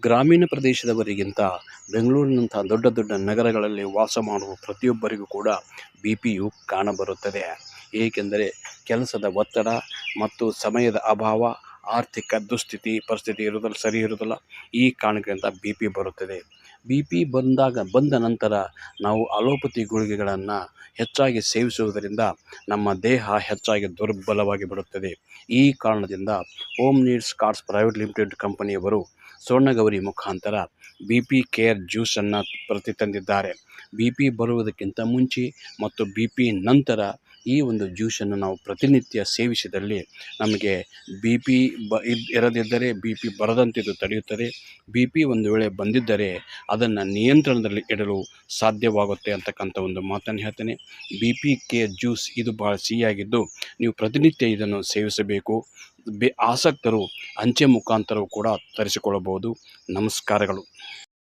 ಗ್ರಾಮೀಣ ಪ್ರದೇಶದವರಿಗಿಂತ ಬೆಂಗಳೂರಿನಂಥ ದೊಡ್ಡ ದೊಡ್ಡ ನಗರಗಳಲ್ಲಿ ವಾಸ ಮಾಡುವ ಪ್ರತಿಯೊಬ್ಬರಿಗೂ ಕೂಡ ಬಿ ಪಿಯು ಕಾಣಬರುತ್ತದೆ. ಏಕೆಂದರೆ ಕೆಲಸದ ಒತ್ತಡ ಮತ್ತು ಸಮಯದ ಅಭಾವ, ಆರ್ಥಿಕ ದುಸ್ಥಿತಿ ಪರಿಸ್ಥಿತಿ ಸರಿ ಇರುವುದಿಲ್ಲ. ಈ ಕಾರಣಗಳಿಂದ ಬಿ ಪಿ ಬರುತ್ತದೆ. ಬಿ ಪಿ ಬಂದ ನಂತರ ನಾವು ಅಲೋಪತಿ ಗುಳಿಗೆಗಳನ್ನು ಹೆಚ್ಚಾಗಿ ಸೇವಿಸುವುದರಿಂದ ನಮ್ಮ ದೇಹ ಹೆಚ್ಚಾಗಿ ದುರ್ಬಲವಾಗಿ ಬಿಡುತ್ತದೆ. ಈ ಕಾರಣದಿಂದ home needs cards private limited ಕಂಪನಿಯವರು ಸ್ವರ್ಣಗೌರಿ ಮುಖಾಂತರ ಬಿ ಪಿ ಕೇರ್ ಜ್ಯೂಸನ್ನು ತಂದಿದ್ದಾರೆ. ಬಿ ಪಿ ಬರುವುದಕ್ಕಿಂತ ಮುಂಚೆ ಮತ್ತು ಬಿ ಪಿ ನಂತರ ಈ ಒಂದು ಜ್ಯೂಸನ್ನು ನಾವು ಪ್ರತಿನಿತ್ಯ ಸೇವಿಸಿದಲ್ಲಿ ನಮಗೆ ಬಿ ಪಿ ಇರದಿದ್ದರೆ ಬಿ ಪಿ ಬರದಂತೆ ಇದು ತಡೆಯುತ್ತದೆ. ಬಿ ಪಿ ಒಂದು ವೇಳೆ ಬಂದಿದ್ದರೆ ಅದನ್ನು ನಿಯಂತ್ರಣದಲ್ಲಿ ಇಡಲು ಸಾಧ್ಯವಾಗುತ್ತೆ ಅಂತಕ್ಕಂಥ ಒಂದು ಮಾತನ್ನು ಹೇಳ್ತೇನೆ. ಬಿ ಪಿ ಕೇರ್ ಜ್ಯೂಸ್ ಇದು ಭಾಳ ಸಿಹಿಯಾಗಿದ್ದು ನೀವು ಪ್ರತಿನಿತ್ಯ ಇದನ್ನು ಸೇವಿಸಬೇಕು. ಆಸಕ್ತರು ಅಂಚೆ ಮುಖಾಂತರವೂ ಕೂಡ ತರಿಸಿಕೊಳ್ಳಬಹುದು. ನಮಸ್ಕಾರಗಳು.